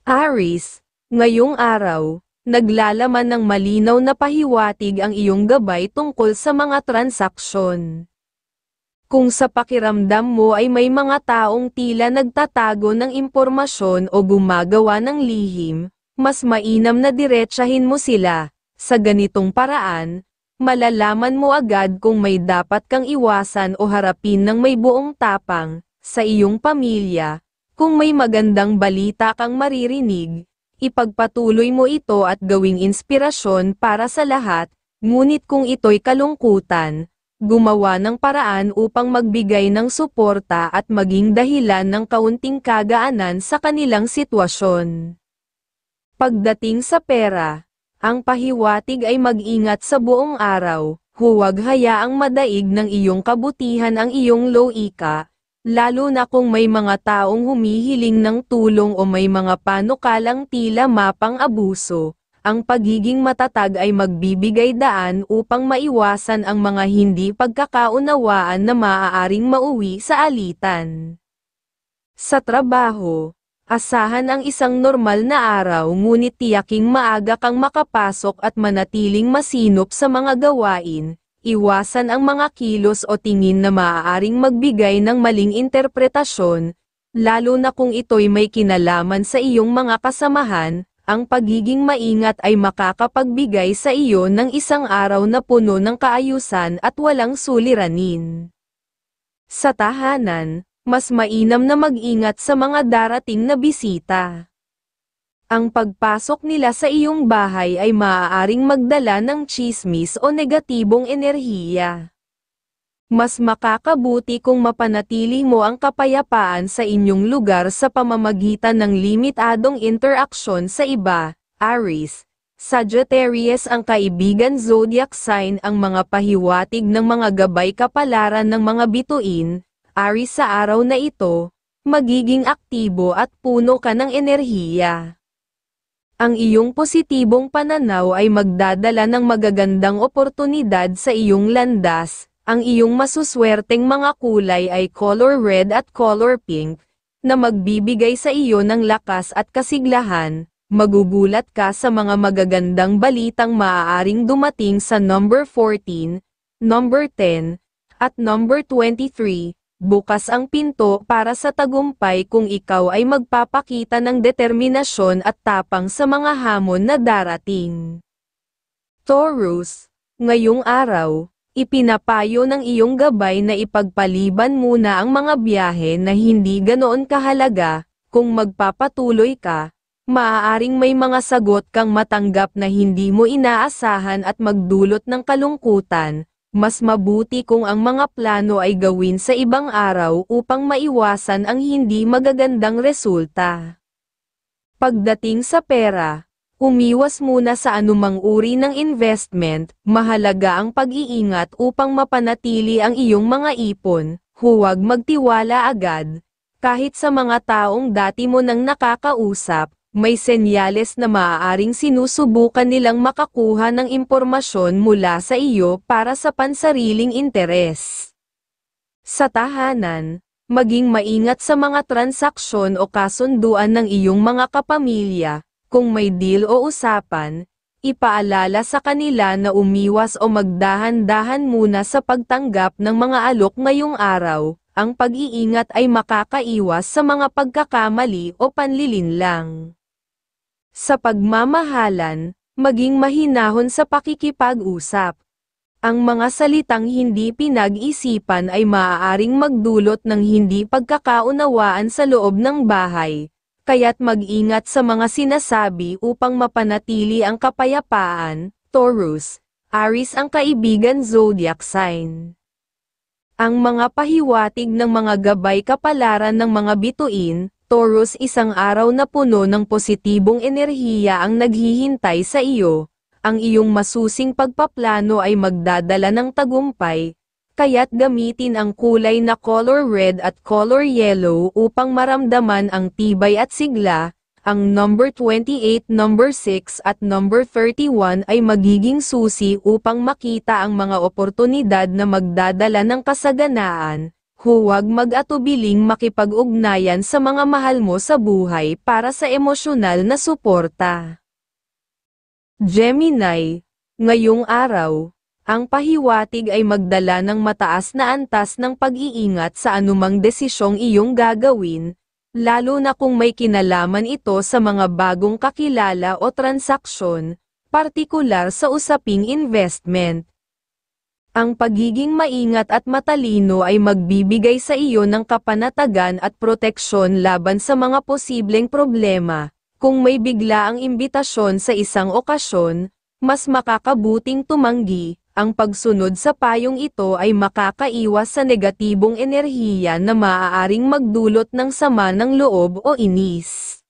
Aries, ngayong araw, naglalaman ng malinaw na pahiwatig ang iyong gabay tungkol sa mga transaksyon. Kung sa pakiramdam mo ay may mga taong tila nagtatago ng impormasyon o gumagawa ng lihim, mas mainam na diretsahin mo sila. Sa ganitong paraan, malalaman mo agad kung may dapat kang iwasan o harapin ng may buong tapang. Sa iyong pamilya, kung may magandang balita kang maririnig, ipagpatuloy mo ito at gawing inspirasyon para sa lahat, ngunit kung ito'y kalungkutan, gumawa ng paraan upang magbigay ng suporta at maging dahilan ng kaunting kagaanan sa kanilang sitwasyon. Pagdating sa pera, ang pahiwatig ay mag-ingat sa buong araw, huwag hayaang madaig ng iyong kabutihan ang iyong loika, lalo na kung may mga taong humihiling ng tulong o may mga panukalang tila mapang-abuso, ang pagiging matatag ay magbibigay daan upang maiwasan ang mga hindi pagkakaunawaan na maaaring mauwi sa alitan. Sa trabaho, asahan ang isang normal na araw ngunit tiyaking maaga kang makapasok at manatiling masinop sa mga gawain. Iwasan ang mga kilos o tingin na maaaring magbigay ng maling interpretasyon, lalo na kung ito'y may kinalaman sa iyong mga kasamahan. Ang pagiging maingat ay makakapagbigay sa iyo ng isang araw na puno ng kaayusan at walang suliranin. Sa tahanan, mas mainam na mag-ingat sa mga darating na bisita. Ang pagpasok nila sa iyong bahay ay maaaring magdala ng tsismis o negatibong enerhiya. Mas makakabuti kung mapanatili mo ang kapayapaan sa inyong lugar sa pamamagitan ng limitadong interaksyon sa iba. Aries, Sagittarius ang kaibigan zodiac sign ang mga pahiwatig ng mga gabay kapalaran ng mga bituin. Aries, sa araw na ito, magiging aktibo at puno ka ng enerhiya. Ang iyong positibong pananaw ay magdadala ng magagandang oportunidad sa iyong landas. Ang iyong masuswerteng mga kulay ay color red at color pink, na magbibigay sa iyo ng lakas at kasiglahan. Magugulat ka sa mga magagandang balitang maaaring dumating sa number 14, number 10, at number 23. Bukas ang pinto para sa tagumpay kung ikaw ay magpapakita ng determinasyon at tapang sa mga hamon na darating. Taurus, ngayong araw, ipinapayo ng iyong gabay na ipagpaliban muna ang mga biyahe na hindi ganoon kahalaga. Kung magpapatuloy ka, maaaring may mga sagot kang matanggap na hindi mo inaasahan at magdulot ng kalungkutan. Mas mabuti kung ang mga plano ay gawin sa ibang araw upang maiwasan ang hindi magagandang resulta. Pagdating sa pera, umiwas muna sa anumang uri ng investment. Mahalaga ang pag-iingat upang mapanatili ang iyong mga ipon. Huwag magtiwala agad. Kahit sa mga taong dati mo nang nakakausap, may senyales na maaaring sinusubukan nilang makakuha ng impormasyon mula sa iyo para sa pansariling interes. Sa tahanan, maging maingat sa mga transaksyon o kasunduan ng iyong mga kapamilya. Kung may deal o usapan, ipaalala sa kanila na umiwas o magdahan-dahan muna sa pagtanggap ng mga alok ngayong araw. Ang pag-iingat ay makakaiwas sa mga pagkakamali o panlilinlang. Sa pagmamahalan, maging mahinahon sa pakikipag-usap. Ang mga salitang hindi pinag-isipan ay maaaring magdulot ng hindi pagkakaunawaan sa loob ng bahay, kaya't mag-ingat sa mga sinasabi upang mapanatili ang kapayapaan. Taurus, Aries ang kaibigan zodiac sign. Ang mga pahiwatig ng mga gabay kapalaran ng mga bituin. Taurus, isang araw na puno ng positibong enerhiya ang naghihintay sa iyo. Ang iyong masusing pagpaplano ay magdadala ng tagumpay, kaya't gamitin ang kulay na color red at color yellow upang maramdaman ang tibay at sigla. Ang number 28, number 6 at number 31 ay magiging susi upang makita ang mga oportunidad na magdadala ng kasaganaan. Huwag mag-atubiling makipag-ugnayan sa mga mahal mo sa buhay para sa emosyonal na suporta. Gemini, ngayong araw, ang pahiwatig ay magdala ng mataas na antas ng pag-iingat sa anumang desisyong iyong gagawin, lalo na kung may kinalaman ito sa mga bagong kakilala o transaksyon, partikular sa usaping investment. Ang pagiging maingat at matalino ay magbibigay sa iyo ng kapanatagan at proteksyon laban sa mga posibleng problema. Kung may bigla ang imbitasyon sa isang okasyon, mas makakabuting tumanggi. Ang pagsunod sa payong ito ay makakaiwas sa negatibong enerhiya na maaaring magdulot ng sama ng loob o inis.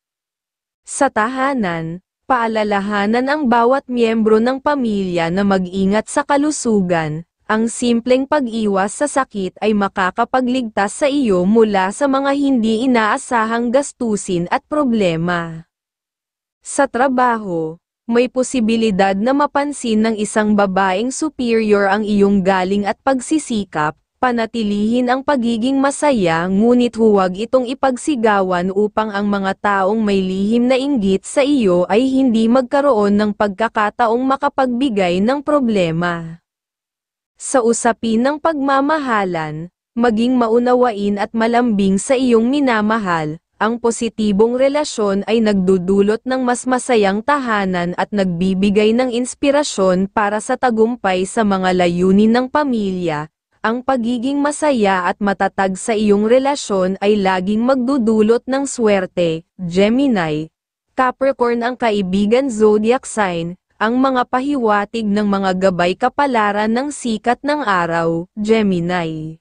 Sa tahanan, paalalahanan ang bawat miyembro ng pamilya na mag-ingat sa kalusugan. Ang simpleng pag-iwas sa sakit ay makakapagligtas sa iyo mula sa mga hindi inaasahang gastusin at problema. Sa trabaho, may posibilidad na mapansin ng isang babaeng superior ang iyong galing at pagsisikap. Panatilihin ang pagiging masaya ngunit huwag itong ipagsigawan upang ang mga taong may lihim na inggit sa iyo ay hindi magkaroon ng pagkakataong makapagbigay ng problema. Sa usapin ng pagmamahalan, maging maunawain at malambing sa iyong minamahal. Ang positibong relasyon ay nagdudulot ng mas masayang tahanan at nagbibigay ng inspirasyon para sa tagumpay sa mga layunin ng pamilya. Ang pagiging masaya at matatag sa iyong relasyon ay laging magdudulot ng swerte. Gemini, Capricorn ang kaibigan zodiac sign. Ang mga pahiwatig ng mga gabay kapalaran ng sikat ng araw, Gemini.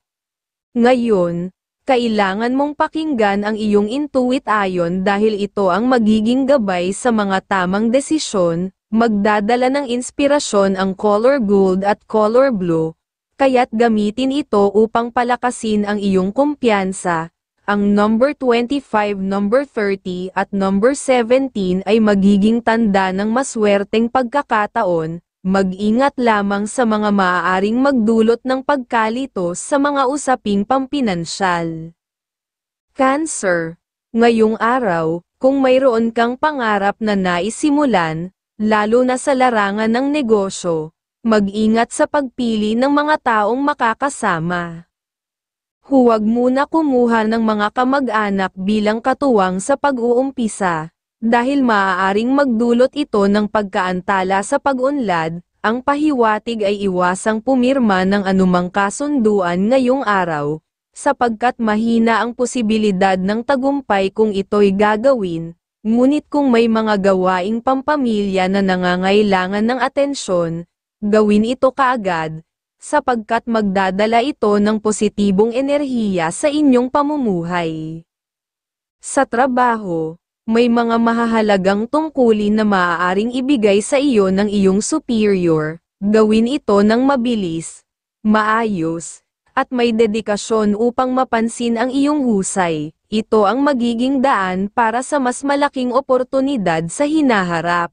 Ngayon, kailangan mong pakinggan ang iyong intuit ayon dahil ito ang magiging gabay sa mga tamang desisyon. Magdadala ng inspirasyon ang color gold at color blue, kaya't gamitin ito upang palakasin ang iyong kumpiyansa. Ang number 25, number 30 at number 17 ay magiging tanda ng maswerteng pagkakataon. Mag-ingat lamang sa mga maaaring magdulot ng pagkalito sa mga usaping pampinansyal. Cancer, ngayong araw, kung mayroon kang pangarap na naisimulan, lalo na sa larangan ng negosyo, mag-ingat sa pagpili ng mga taong makakasama. Huwag muna kumuha ng mga kamag-anak bilang katuwang sa pag-uumpisa, dahil maaaring magdulot ito ng pagkaantala sa pag-unlad. Ang pahiwatig ay iwasang pumirma ng anumang kasunduan ngayong araw, sapagkat mahina ang posibilidad ng tagumpay kung ito'y gagawin, ngunit kung may mga gawaing pampamilya na nangangailangan ng atensyon, gawin ito kaagad, sapagkat magdadala ito ng positibong enerhiya sa inyong pamumuhay. Sa trabaho, may mga mahahalagang tungkulin na maaaring ibigay sa iyo ng iyong superior. Gawin ito ng mabilis, maayos, at may dedikasyon upang mapansin ang iyong husay. Ito ang magiging daan para sa mas malaking oportunidad sa hinaharap.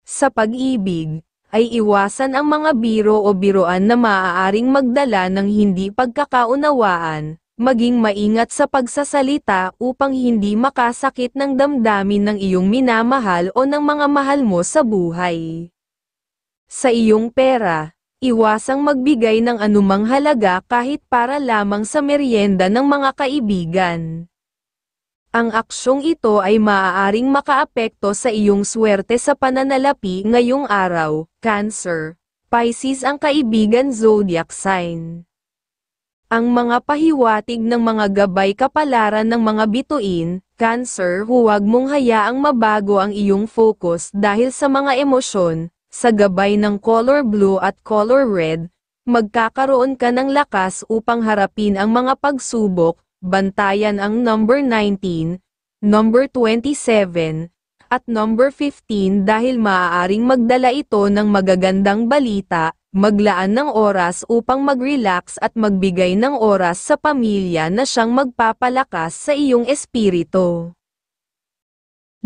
Sa pag-ibig, ay iwasan ang mga biro o biroan na maaaring magdala ng hindi pagkakaunawaan, maging maingat sa pagsasalita upang hindi makasakit ng damdamin ng iyong minamahal o ng mga mahal mo sa buhay. Sa iyong pera, iwasang magbigay ng anumang halaga kahit para lamang sa merienda ng mga kaibigan. Ang aksyong ito ay maaaring makaapekto sa iyong swerte sa pananalapi ngayong araw. Cancer, Pisces ang kaibigan zodiac sign. Ang mga pahiwatig ng mga gabay kapalaran ng mga bituin. Cancer, huwag mong hayaang mabago ang iyong focus dahil sa mga emosyon. Sa gabay ng color blue at color red, magkakaroon ka ng lakas upang harapin ang mga pagsubok. Bantayan ang number 19, number 27, at number 15 dahil maaaring magdala ito ng magagandang balita. Maglaan ng oras upang mag-relax at magbigay ng oras sa pamilya na siyang magpapalakas sa iyong espiritu.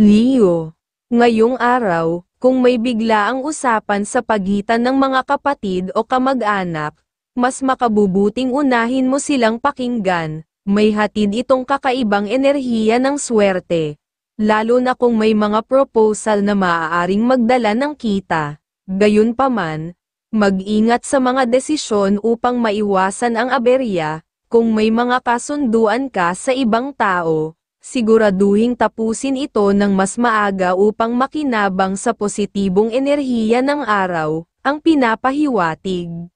Leo, ngayong araw, kung may biglaang usapan sa pagitan ng mga kapatid o kamag-anak, mas makabubuting unahin mo silang pakinggan. May hatid itong kakaibang enerhiya ng swerte, lalo na kung may mga proposal na maaaring magdala ng kita. Gayunpaman, mag-ingat sa mga desisyon upang maiwasan ang aberya. Kung may mga kasunduan ka sa ibang tao, siguraduhing tapusin ito ng mas maaga upang makinabang sa positibong enerhiya ng araw, ang pinapahiwatig.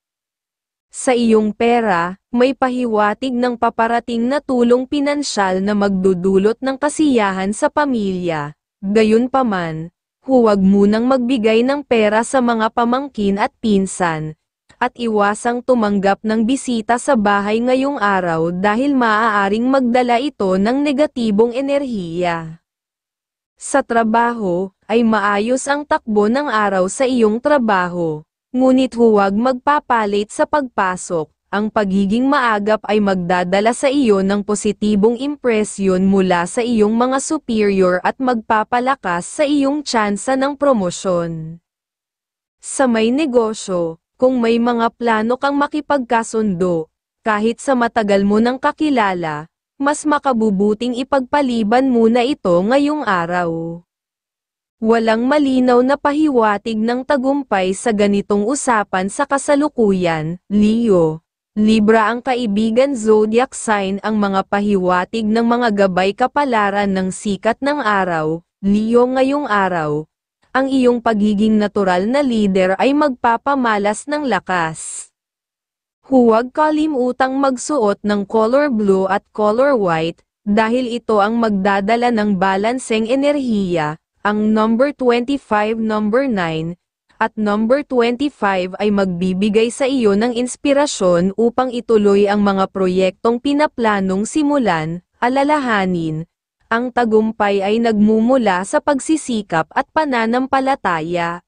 Sa iyong pera, may pahiwatig ng paparating na tulong pinansyal na magdudulot ng kasiyahan sa pamilya. Gayunpaman, huwag munang magbigay ng pera sa mga pamangkin at pinsan, at iwasang tumanggap ng bisita sa bahay ngayong araw dahil maaaring magdala ito ng negatibong enerhiya. Sa trabaho, ay maayos ang takbo ng araw sa iyong trabaho. Ngunit huwag magpapalit sa pagpasok, ang pagiging maagap ay magdadala sa iyo ng positibong impresyon mula sa iyong mga superior at magpapalakas sa iyong tsansa ng promosyon. Sa may negosyo, kung may mga plano kang makipagkasundo, kahit sa matagal mo nang kakilala, mas makabubuting ipagpaliban muna ito ngayong araw. Walang malinaw na pahiwatig ng tagumpay sa ganitong usapan sa kasalukuyan, Leo. Libra ang kaibigan zodiac sign ang mga pahiwatig ng mga gabay kapalaran ng sikat ng araw, Leo ngayong araw. Ang iyong pagiging natural na leader ay magpapamalas ng lakas. Huwag kalimutang magsuot ng color blue at color white, dahil ito ang magdadala ng balanseng enerhiya. Ang number 25, number 9, at number 25 ay magbibigay sa iyo ng inspirasyon upang ituloy ang mga proyektong pinaplanong simulan, alalahanin. Ang tagumpay ay nagmumula sa pagsisikap at pananampalataya.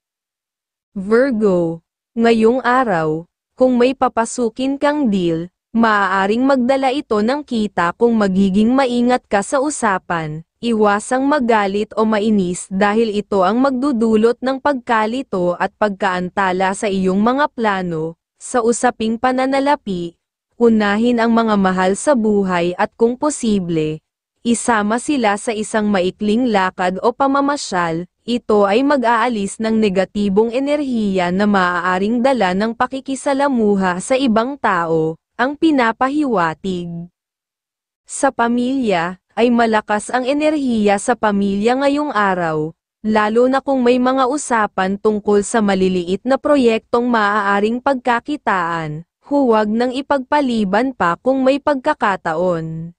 Virgo, ngayong araw, kung may papasukin kang deal, maaaring magdala ito ng kita kung magiging maingat ka sa usapan. Iwasang magalit o mainis dahil ito ang magdudulot ng pagkalito at pagkaantala sa iyong mga plano. Sa usaping pananalapi, unahin ang mga mahal sa buhay at kung posible, isama sila sa isang maikling lakad o pamamasyal. Ito ay mag-aalis ng negatibong enerhiya na maaaring dala ng pakikisalamuha sa ibang tao, ang pinapahiwatig. Sa pamilya, ay malakas ang enerhiya sa pamilya ngayong araw, lalo na kung may mga usapan tungkol sa maliliit na proyektong maaaring pagkakitaan, huwag nang ipagpaliban pa kung may pagkakataon.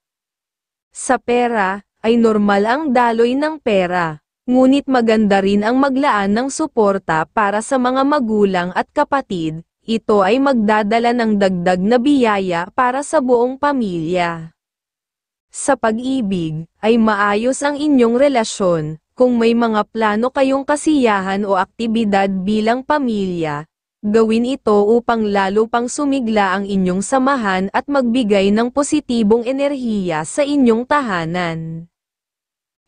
Sa pera, ay normal ang daloy ng pera, ngunit maganda rin ang maglaan ng suporta para sa mga magulang at kapatid, ito ay magdadala ng dagdag na biyaya para sa buong pamilya. Sa pag-ibig, ay maayos ang inyong relasyon, kung may mga plano kayong kasiyahan o aktibidad bilang pamilya, gawin ito upang lalo pang sumigla ang inyong samahan at magbigay ng positibong enerhiya sa inyong tahanan.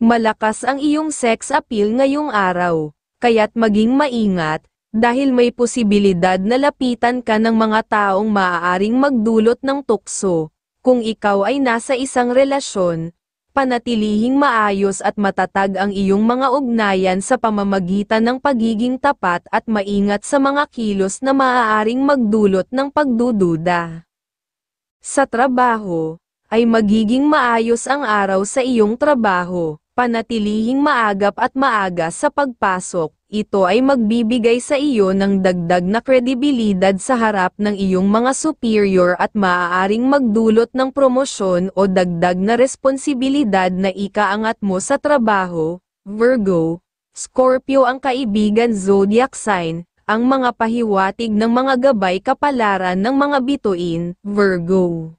Malakas ang iyong sex appeal ngayong araw, kaya't maging maingat, dahil may posibilidad na lapitan ka ng mga taong maaaring magdulot ng tukso. Kung ikaw ay nasa isang relasyon, panatilihing maayos at matatag ang iyong mga ugnayan sa pamamagitan ng pagiging tapat at maingat sa mga kilos na maaaring magdulot ng pagdududa. Sa trabaho, ay magiging maayos ang araw sa iyong trabaho, panatilihing maagap at maaga sa pagpasok. Ito ay magbibigay sa iyo ng dagdag na kredibilidad sa harap ng iyong mga superior at maaaring magdulot ng promosyon o dagdag na responsibilidad na ikaangat mo sa trabaho. Virgo, Scorpio ang kaibigan zodiac sign, ang mga pahiwatig ng mga gabay kapalaran ng mga bituin, Virgo.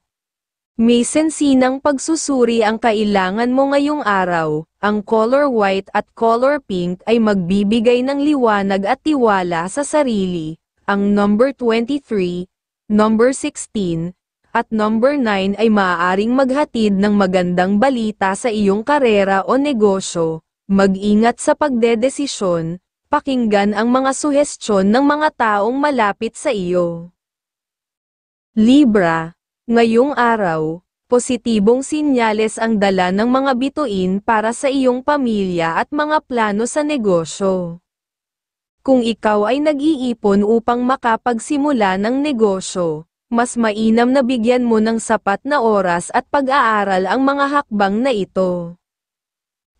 May sensinang pagsusuri ang kailangan mo ngayong araw. Ang color white at color pink ay magbibigay ng liwanag at tiwala sa sarili. Ang number 23, number 16, at number 9 ay maaaring maghatid ng magandang balita sa iyong karera o negosyo. Mag-ingat sa pagdedesisyon, pakinggan ang mga suhestyon ng mga taong malapit sa iyo. Libra, ngayong araw, positibong sinyales ang dala ng mga bituin para sa iyong pamilya at mga plano sa negosyo. Kung ikaw ay nag-iipon upang makapagsimula ng negosyo, mas mainam na bigyan mo ng sapat na oras at pag-aaral ang mga hakbang na ito.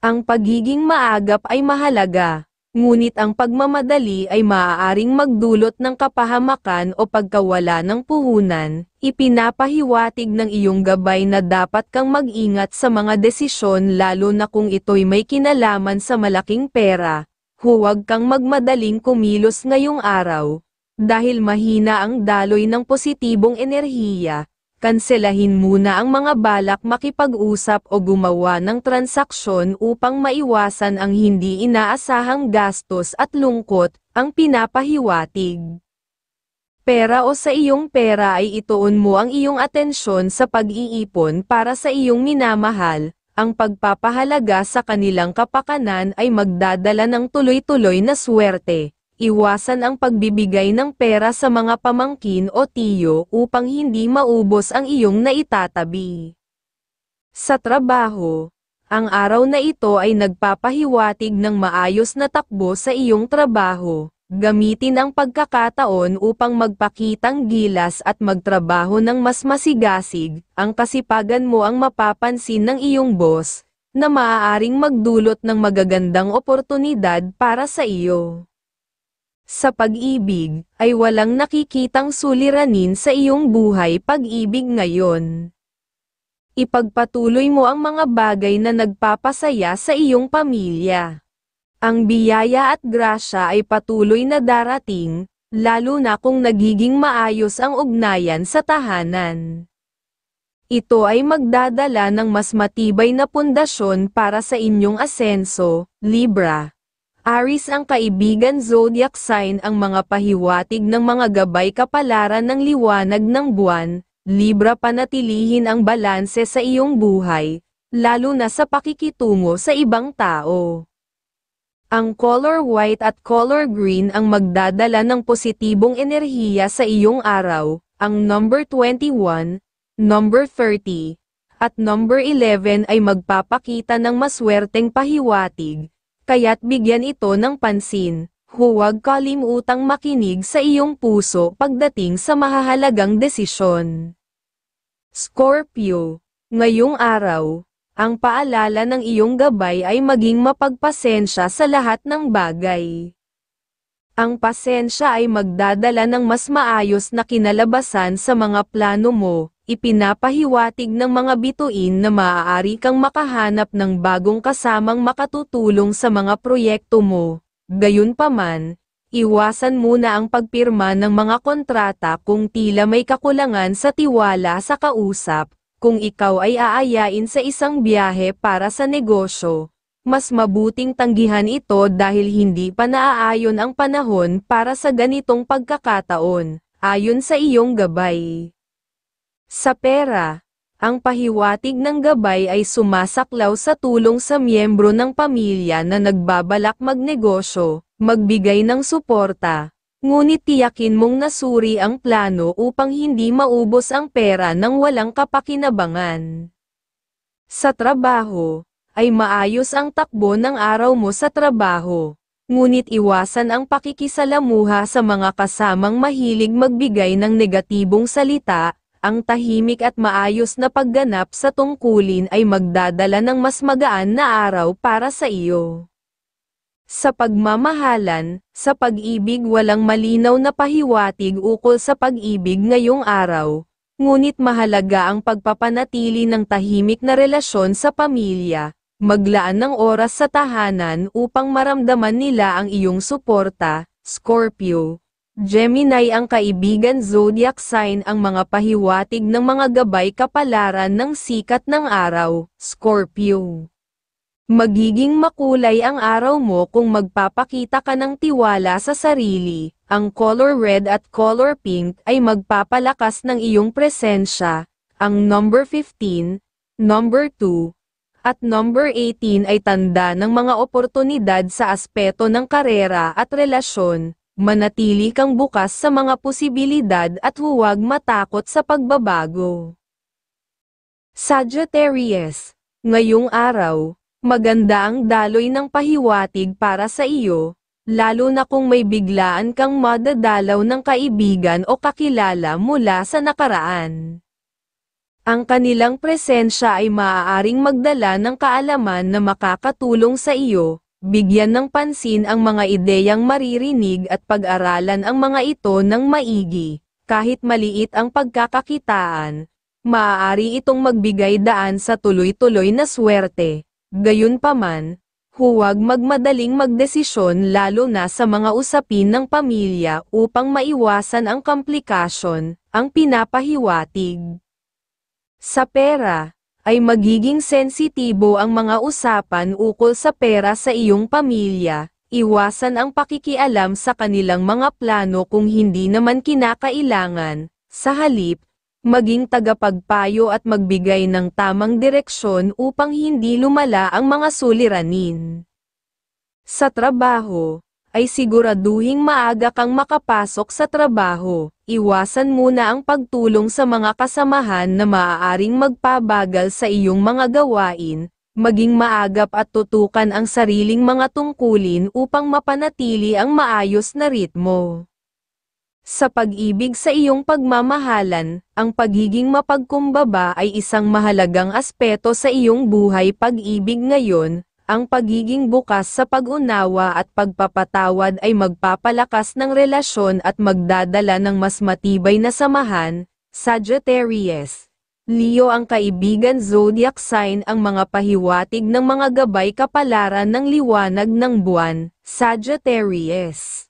Ang pagiging maagap ay mahalaga, ngunit ang pagmamadali ay maaaring magdulot ng kapahamakan o pagkawala ng puhunan. Ipinapahiwatig ng iyong gabay na dapat kang mag-ingat sa mga desisyon lalo na kung ito'y may kinalaman sa malaking pera. Huwag kang magmadaling kumilos ngayong araw, dahil mahina ang daloy ng positibong enerhiya. Kanselahin muna ang mga balak makipag-usap o gumawa ng transaksyon upang maiwasan ang hindi inaasahang gastos at lungkot, ang pinapahiwatig. Pera o sa iyong pera ay ituon mo ang iyong atensyon sa pag-iipon para sa iyong minamahal, ang pagpapahalaga sa kanilang kapakanan ay magdadala ng tuloy-tuloy na swerte. Iwasan ang pagbibigay ng pera sa mga pamangkin o tiyo upang hindi maubos ang iyong naitatabi. Sa trabaho, ang araw na ito ay nagpapahiwatig ng maayos na takbo sa iyong trabaho. Gamitin ang pagkakataon upang magpakitang gilas at magtrabaho ng mas masigasig. Ang kasipagan mo ang mapapansin ng iyong boss, na maaaring magdulot ng magagandang oportunidad para sa iyo. Sa pag-ibig, ay walang nakikitang suliranin sa iyong buhay pag-ibig ngayon. Ipagpatuloy mo ang mga bagay na nagpapasaya sa iyong pamilya. Ang biyaya at grasya ay patuloy na darating, lalo na kung nagiging maayos ang ugnayan sa tahanan. Ito ay magdadala ng mas matibay na pundasyon para sa inyong asenso, Libra. Aries ang kaibigan zodiac sign ang mga pahiwatig ng mga gabay kapalaran ng liwanag ng buwan. Libra, panatilihin ang balanse sa iyong buhay, lalo na sa pakikitungo sa ibang tao. Ang color white at color green ang magdadala ng positibong enerhiya sa iyong araw. Ang number 21, number 30, at number 11 ay magpapakita ng maswerteng pahiwatig. Kaya't bigyan ito ng pansin. Huwag kalimutang makinig sa iyong puso pagdating sa mahahalagang desisyon. Scorpio, ngayong araw, ang paalala ng iyong gabay ay maging mapagpasensya sa lahat ng bagay. Ang pasensya ay magdadala ng mas maayos na kinalabasan sa mga plano mo. Ipinapahiwatig ng mga bituin na maaari kang makahanap ng bagong kasamang makatutulong sa mga proyekto mo. Gayunpaman, iwasan muna ang pagpirma ng mga kontrata kung tila may kakulangan sa tiwala sa kausap. Kung ikaw ay aayain sa isang biyahe para sa negosyo, mas mabuting tanggihan ito dahil hindi pa naaayon ang panahon para sa ganitong pagkakataon, ayon sa iyong gabay. Sa pera, ang pahiwatig ng gabay ay sumasaklaw sa tulong sa miyembro ng pamilya na nagbabalak magnegosyo, magbigay ng suporta, ngunit tiyakin mong nasuri ang plano upang hindi maubos ang pera ng walang kapakinabangan. Sa trabaho, ay maayos ang takbo ng araw mo sa trabaho, ngunit iwasan ang pakikisalamuha sa mga kasamang mahilig magbigay ng negatibong salita. Ang tahimik at maayos na pagganap sa tungkulin ay magdadala ng mas magaan na araw para sa iyo. Sa pagmamahalan, sa pag-ibig walang malinaw na pahiwatig ukol sa pag-ibig ngayong araw, ngunit mahalaga ang pagpapanatili ng tahimik na relasyon sa pamilya. Maglaan ng oras sa tahanan upang maramdaman nila ang iyong suporta, Scorpio. Gemini ang kaibigan zodiac sign ang mga pahiwatig ng mga gabay kapalaran ng sikat ng araw, Scorpio. Magiging makulay ang araw mo kung magpapakita ka ng tiwala sa sarili. Ang color red at color pink ay magpapalakas ng iyong presensya. Ang number 15, number 2, at number 18 ay tanda ng mga oportunidad sa aspeto ng karera at relasyon. manatili kang bukas sa mga posibilidad at huwag matakot sa pagbabago. Sagittarius, ngayong araw, maganda ang daloy ng pahiwatig para sa iyo, lalo na kung may biglaan kang madadalaw ng kaibigan o kakilala mula sa nakaraan. Ang kanilang presensya ay maaaring magdala ng kaalaman na makakatulong sa iyo, bigyan ng pansin ang mga ideyang maririnig at pag-aralan ang mga ito ng maigi, kahit maliit ang pagkakakitaan, maaari itong magbigay daan sa tuloy-tuloy na swerte. Gayunpaman, huwag magmadaling magdesisyon lalo na sa mga usapin ng pamilya upang maiwasan ang komplikasyon, ang pinapahiwatig. Sa pera, ay magiging sensitibo ang mga usapan ukol sa pera sa iyong pamilya, iwasan ang pakikialam sa kanilang mga plano kung hindi naman kinakailangan, sa halip, maging tagapagpayo at magbigay ng tamang direksyon upang hindi lumala ang mga suliranin. Sa trabaho, ay siguraduhing maaga kang makapasok sa trabaho. Iwasan muna ang pagtulong sa mga kasamahan na maaaring magpabagal sa iyong mga gawain, maging maagap at tutukan ang sariling mga tungkulin upang mapanatili ang maayos na ritmo. Sa pag-ibig sa iyong pagmamahalan, ang pagiging mapagkumbaba ay isang mahalagang aspeto sa iyong buhay pag-ibig ngayon. Ang pagiging bukas sa pag-unawa at pagpapatawad ay magpapalakas ng relasyon at magdadala ng mas matibay na samahan. Sagittarius, Leo ang kaibigan zodiac sign ang mga pahiwatig ng mga gabay kapalaran ng liwanag ng buwan. Sagittarius,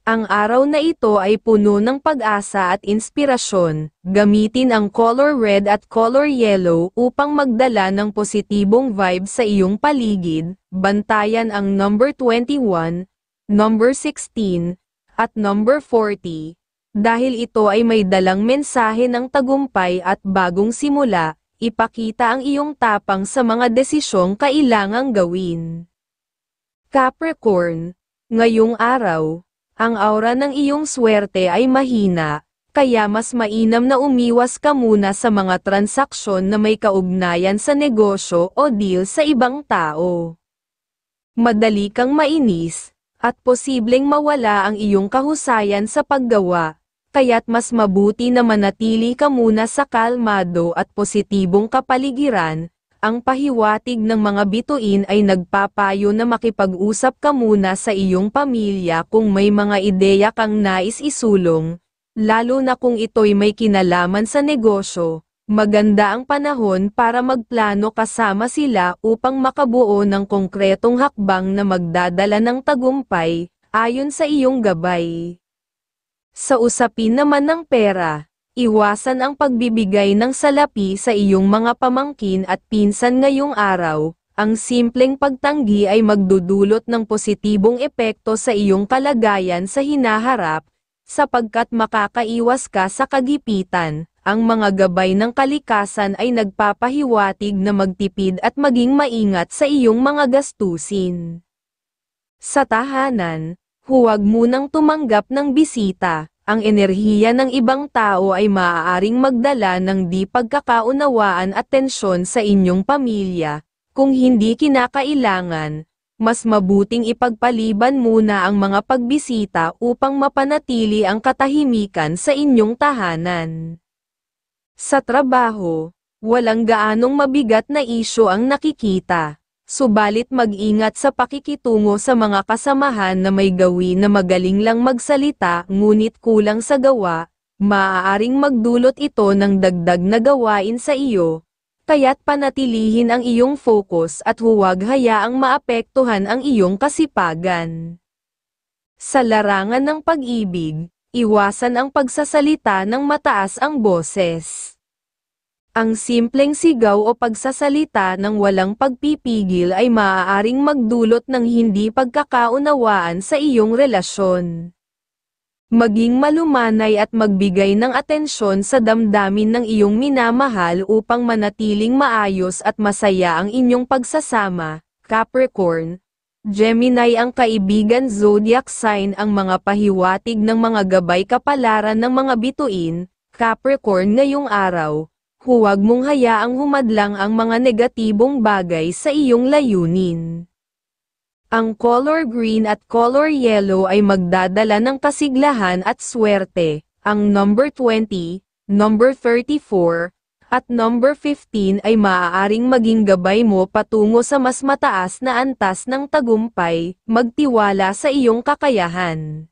ang araw na ito ay puno ng pag-asa at inspirasyon. Gamitin ang color red at color yellow upang magdala ng positibong vibe sa iyong paligid. Bantayan ang number 21, number 16, at number 40. Dahil ito ay may dalang mensahe ng tagumpay at bagong simula, ipakita ang iyong tapang sa mga desisyong kailangang gawin. Capricorn, ngayong araw, ang aura ng iyong swerte ay mahina, kaya mas mainam na umiwas ka muna sa mga transaksyon na may kaugnayan sa negosyo o deal sa ibang tao. Madali kang mainis, at posibleng mawala ang iyong kahusayan sa paggawa, kaya't mas mabuti na manatili ka muna sa kalmado at positibong kapaligiran. Ang pahiwatig ng mga bituin ay nagpapayo na makipag-usap ka muna sa iyong pamilya kung may mga ideya kang nais isulong, lalo na kung ito'y may kinalaman sa negosyo. Maganda ang panahon para magplano kasama sila upang makabuo ng konkretong hakbang na magdadala ng tagumpay, ayon sa iyong gabay. Sa usapin naman ng pera, iwasan ang pagbibigay ng salapi sa iyong mga pamangkin at pinsan ngayong araw. Ang simpleng pagtanggi ay magdudulot ng positibong epekto sa iyong kalagayan sa hinaharap, sapagkat makakaiwas ka sa kagipitan. Ang mga gabay ng kalikasan ay nagpapahiwatig na magtipid at maging maingat sa iyong mga gastusin. Sa tahanan, huwag munang tumanggap ng bisita. Ang enerhiya ng ibang tao ay maaaring magdala ng di pagkakaunawaan at tensyon sa inyong pamilya. Kung hindi kinakailangan, mas mabuting ipagpaliban muna ang mga pagbisita upang mapanatili ang katahimikan sa inyong tahanan. Sa trabaho, walang gaanong mabigat na isyu ang nakikita. Subalit mag-ingat sa pakikitungo sa mga kasamahan na may gawin na magaling lang magsalita ngunit kulang sa gawa, maaaring magdulot ito ng dagdag na gawain sa iyo, kaya't panatilihin ang iyong focus at huwag hayaang maapektuhan ang iyong kasipagan. Sa larangan ng pag-ibig, iwasan ang pagsasalita ng mataas ang boses. Ang simpleng sigaw o pagsasalita ng walang pagpipigil ay maaaring magdulot ng hindi pagkakaunawaan sa iyong relasyon. Maging malumanay at magbigay ng atensyon sa damdamin ng iyong minamahal upang manatiling maayos at masaya ang inyong pagsasama, Capricorn. Gemini ang kaibigan zodiac sign. Ang mga pahiwatig ng mga gabay kapalaran ng mga bituin, Capricorn ngayong araw. Huwag mong hayaang humadlang ang mga negatibong bagay sa iyong layunin. Ang color green at color yellow ay magdadala ng kasiglahan at swerte. Ang number 20, number 34, at number 15 ay maaaring maging gabay mo patungo sa mas mataas na antas ng tagumpay. Magtiwala sa iyong kakayahan.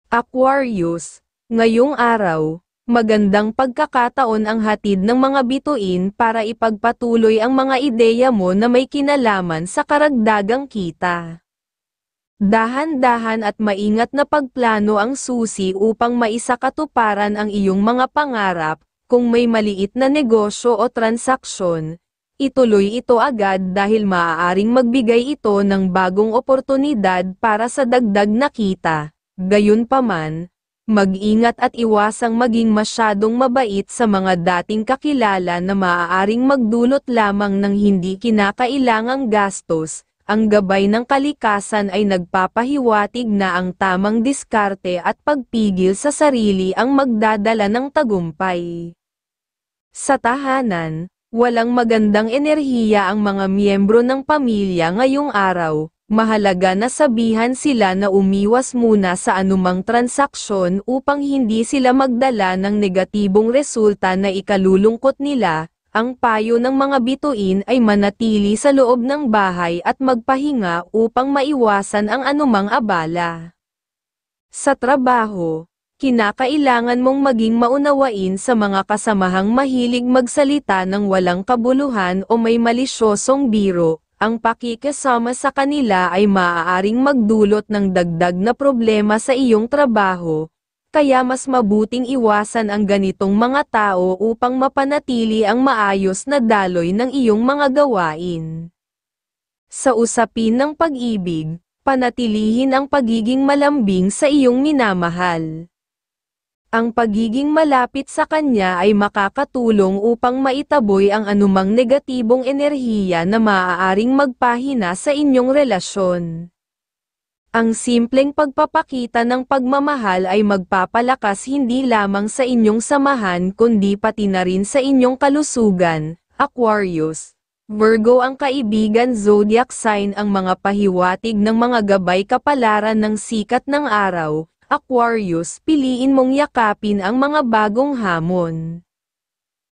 Aquarius, ngayong araw, magandang pagkakataon ang hatid ng mga bituin para ipagpatuloy ang mga ideya mo na may kinalaman sa karagdagang kita. Dahan-dahan at maingat na pagplano ang susi upang maisakatuparan ang iyong mga pangarap. Kung may maliit na negosyo o transaksyon, ituloy ito agad dahil maaaring magbigay ito ng bagong oportunidad para sa dagdag na kita. Gayunpaman, mag-ingat at iwasang maging masyadong mabait sa mga dating kakilala na maaaring magdulot lamang ng hindi kinakailangang gastos. Ang gabay ng kalikasan ay nagpapahiwatig na ang tamang diskarte at pagpigil sa sarili ang magdadala ng tagumpay. Sa tahanan, walang magandang enerhiya ang mga miyembro ng pamilya ngayong araw. Mahalaga na sabihan sila na umiwas muna sa anumang transaksyon upang hindi sila magdala ng negatibong resulta na ikalulungkot nila. Ang payo ng mga bituin ay manatili sa loob ng bahay at magpahinga upang maiwasan ang anumang abala. Sa trabaho, kinakailangan mong maging maunawain sa mga kasamahang mahilig magsalita ng walang kabuluhan o may malisyosong biro. Ang pakikisama sa kanila ay maaaring magdulot ng dagdag na problema sa iyong trabaho, kaya mas mabuting iwasan ang ganitong mga tao upang mapanatili ang maayos na daloy ng iyong mga gawain. Sa usapin ng pag-ibig, panatilihin ang pagiging malambing sa iyong minamahal. Ang pagiging malapit sa kanya ay makakatulong upang maitaboy ang anumang negatibong enerhiya na maaaring magpahina sa inyong relasyon. Ang simpleng pagpapakita ng pagmamahal ay magpapalakas hindi lamang sa inyong samahan kundi pati na rin sa inyong kalusugan. Aquarius, Virgo ang kaibigan zodiac sign. Ang mga pahiwatig ng mga gabay kapalaran ng sikat ng araw. Aquarius, piliin mong yakapin ang mga bagong hamon.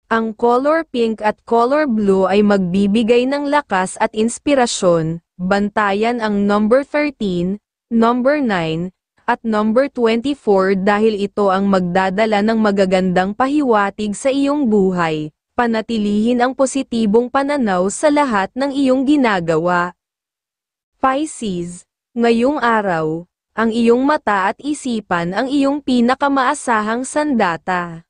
Ang color pink at color blue ay magbibigay ng lakas at inspirasyon. Bantayan ang number 13, number 9, at number 24 dahil ito ang magdadala ng magagandang pahiwatig sa iyong buhay. Panatilihin ang positibong pananaw sa lahat ng iyong ginagawa. Pisces, ngayong araw, ang iyong mata at isipan ang iyong pinakamaasahang sandata.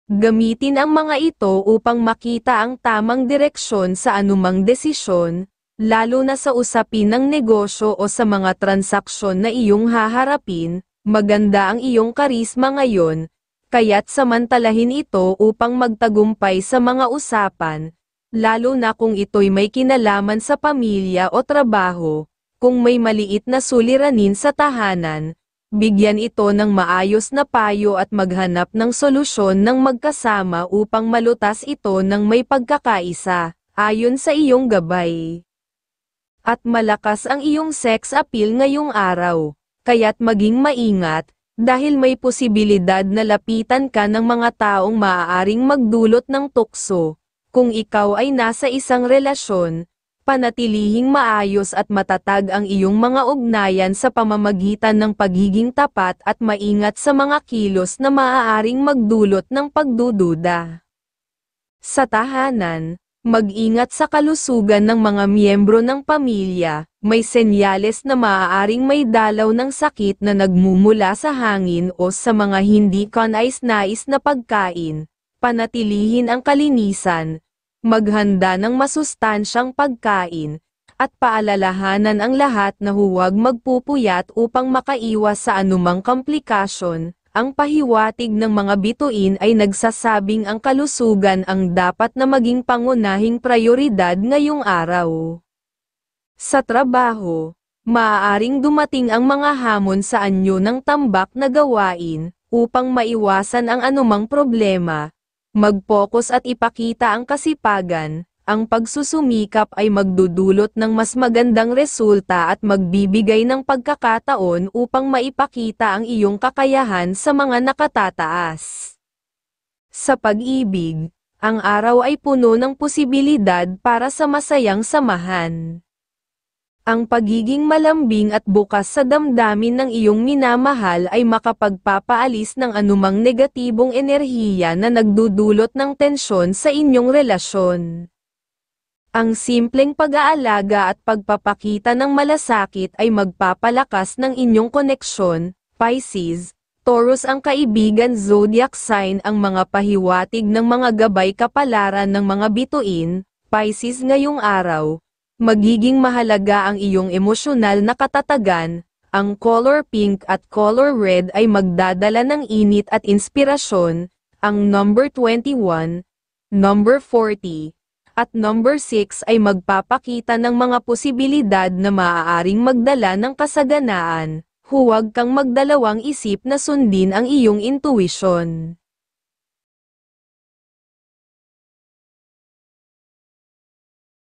Gamitin ang mga ito upang makita ang tamang direksyon sa anumang desisyon, lalo na sa usapin ng negosyo o sa mga transaksyon na iyong haharapin. Maganda ang iyong karisma ngayon, kaya't samantalahin ito upang magtagumpay sa mga usapan, lalo na kung ito'y may kinalaman sa pamilya o trabaho. Kung may maliit na suliranin sa tahanan, bigyan ito ng maayos na payo at maghanap ng solusyon ng magkasama upang malutas ito ng may pagkakaisa, ayon sa iyong gabay. At malakas ang iyong sex appeal ngayong araw, kaya't maging maingat, dahil may posibilidad na lapitan ka ng mga taong maaaring magdulot ng tukso. Kung ikaw ay nasa isang relasyon, panatilihing maayos at matatag ang iyong mga ugnayan sa pamamagitan ng pagiging tapat at maingat sa mga kilos na maaaring magdulot ng pagdududa. Sa tahanan, mag-ingat sa kalusugan ng mga miyembro ng pamilya. May senyales na maaaring may dalaw ng sakit na nagmumula sa hangin o sa mga hindi kanais-nais na pagkain. Panatilihin ang kalinisan, maghanda ng masustansyang pagkain, at paalalahanan ang lahat na huwag magpupuyat upang makaiwas sa anumang komplikasyon. Ang pahiwatig ng mga bituin ay nagsasabing ang kalusugan ang dapat na maging pangunahing prioridad ngayong araw. Sa trabaho, maaaring dumating ang mga hamon sa anyo ng tambak na gawain, upang maiwasan ang anumang problema. Mag-focus at ipakita ang kasipagan. Ang pagsusumikap ay magdudulot ng mas magandang resulta at magbibigay ng pagkakataon upang maipakita ang iyong kakayahan sa mga nakatataas. Sa pag-ibig, ang araw ay puno ng posibilidad para sa masayang samahan. Ang pagiging malambing at bukas sa damdamin ng iyong minamahal ay makapagpapaalis ng anumang negatibong enerhiya na nagdudulot ng tensyon sa inyong relasyon. Ang simpleng pag-aalaga at pagpapakita ng malasakit ay magpapalakas ng inyong koneksyon. Pisces, Taurus ang kaibigan zodiac sign ang mga pahiwatig ng mga gabay kapalaran ng mga bituin. Pisces ngayong araw, magiging mahalaga ang iyong emosyonal na katatagan. Ang color pink at color red ay magdadala ng init at inspirasyon. Ang number 21, number 40, at number 6 ay magpapakita ng mga posibilidad na maaaring magdala ng kasaganaan. Huwag kang magdalawang isip na sundin ang iyong intuisyon.